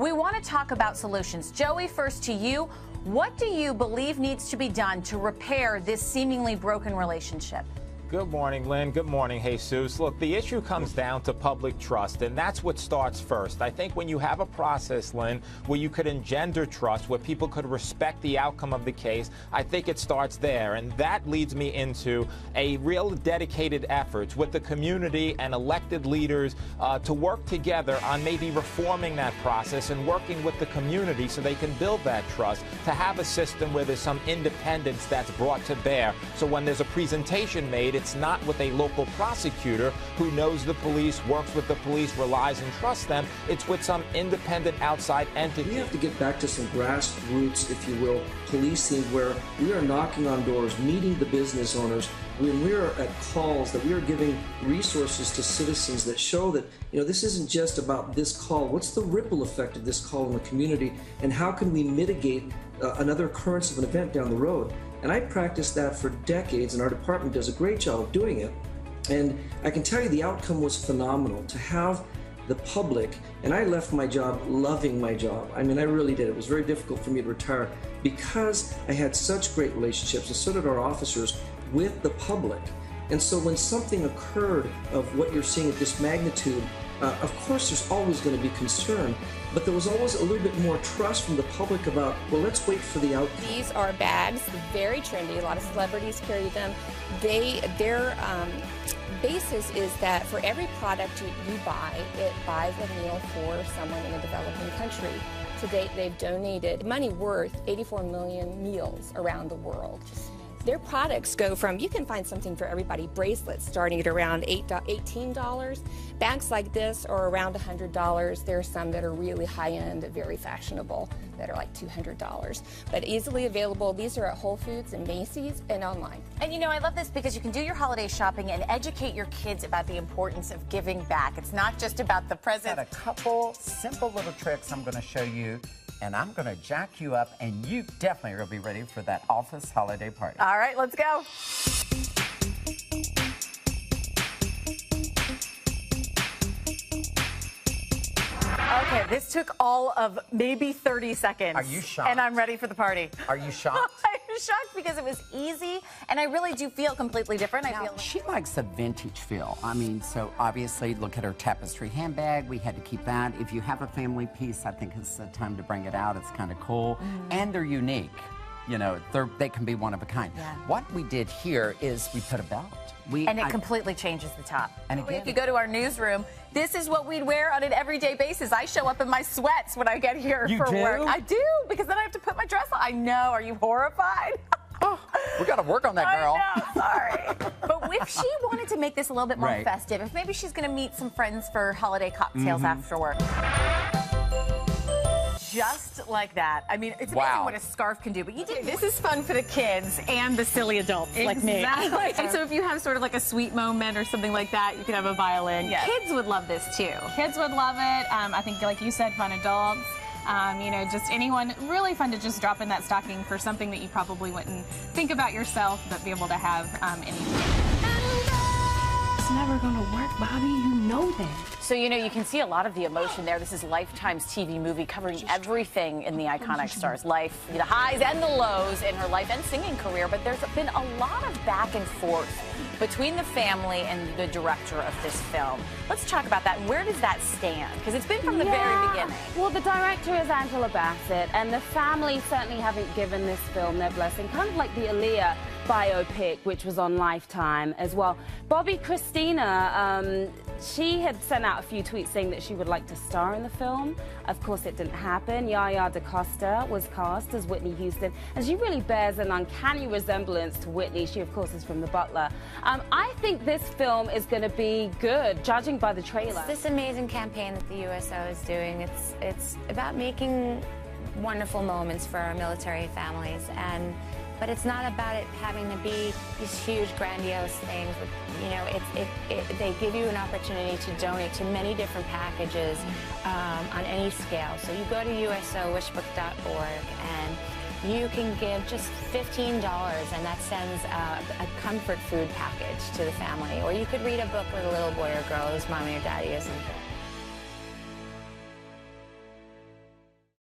We want to talk about solutions. Joey, first to you. What do you believe needs to be done to repair this seemingly broken relationship? Good morning, Lynn. Good morning, Jesus. Look, the issue comes down to public trust, and that's what starts first. I think when you have a process, Lynn, where you could engender trust, where people could respect the outcome of the case, I think it starts there. And that leads me into a real dedicated effort with the community and elected leaders to work together on maybe reforming that process and working with the community so they can build that trust, to have a system where there's some independence that's brought to bear. So when there's a presentation made, it's not with a local prosecutor who knows the police, works with the police, relies and trusts them. It's with some independent outside entity. We have to get back to some grassroots, if you will, policing, where we are knocking on doors, meeting the business owners. When we are at calls, that we are giving resources to citizens that show that, this isn't just about this call. What's the ripple effect of this call in the community, and how can we mitigate another occurrence of an event down the road? And I practiced that for decades, and our department does a great job of doing it. And I can tell you the outcome was phenomenal. To have the public, and I left my job loving my job. I mean, I really did. It was very difficult for me to retire because I had such great relationships, and so did our officers, with the public. And so when something occurred of what you're seeing at this magnitude, of course there's always going to be concern, but there was always a little bit more trust from the public about, well, let's wait for the outcome. These are bags, very trendy. A lot of celebrities carry them. Their basis is that for every product you buy, it buys a meal for someone in a developing country. To date, they've donated money worth 84 million meals around the world. Their products go from, you can find something for everybody, bracelets starting at around $18. Bags like this are around $100. There are some that are really high-end, very fashionable, that are like $200. But easily available. These are at Whole Foods and Macy's and online. And I love this because you can do your holiday shopping and educate your kids about the importance of giving back. It's not just about the present. Got a couple simple little tricks I'm going to show you, and I'm going to jack you up, and you definitely are going to be ready for that office holiday party. All right, let's go. Okay, this took all of maybe 30 seconds. Are you shocked? And I'm ready for the party. Are you shocked? I'm shocked because it was easy, and I really do feel completely different. Now, she likes the vintage feel. I mean, so obviously, look at her tapestry handbag. We had to keep that. If you have a family piece, I think it's the time to bring it out. It's kind of cool. And they're unique. They can be one of a kind. Yeah. What we did here is we put a belt. And it completely changes the top. And again, if you go to our newsroom, this is what we'd wear on an everyday basis. I show up in my sweats when I get here for work. I do, because then I have to put my dress on. I know. Are you horrified? We got to work on that, girl. I know, sorry. But if she wanted to make this a little bit more festive, if maybe she's going to meet some friends for holiday cocktails after work. Just like that. I mean, it's amazing what a scarf can do, but this is fun for the kids and the silly adults like me. And so if you have sort of like a sweet moment or something like that, you can have a violin. Yes. Kids would love this too. Kids would love it. I think, like you said, fun adults. Just anyone, really fun to just drop in that stocking for something that you probably wouldn't think about yourself, but be able to have anything. It's never gonna work, Bobby, you know that. So, you can see a lot of the emotion there. This is Lifetime's TV movie covering everything in the iconic star's life, the highs and the lows in her life and singing career, but there's been a lot of back and forth between the family and the director of this film. Let's talk about that. Where does that stand? Because it's been from the very beginning. Well, the director is Angela Bassett, and the family certainly haven't given this film their blessing, kind of like the Aaliyah biopic, which was on Lifetime as well. Bobby Christina, she had sent out a few tweets saying that she would like to star in the film. Of course, it didn't happen. Yaya DaCosta was cast as Whitney Houston, and she really bears an uncanny resemblance to Whitney. She, of course, is from The Butler. I think this film is going to be good, judging by the trailer. It's this amazing campaign that the USO is doing. It's about making wonderful moments for our military families, but it's not about it having to be these huge, grandiose things. They give you an opportunity to donate to many different packages on any scale. So you go to usowishbook.org and you can give just $15, and that sends a comfort food package to the family. Or you could read a book with a little boy or girl whose mommy or daddy isn't there.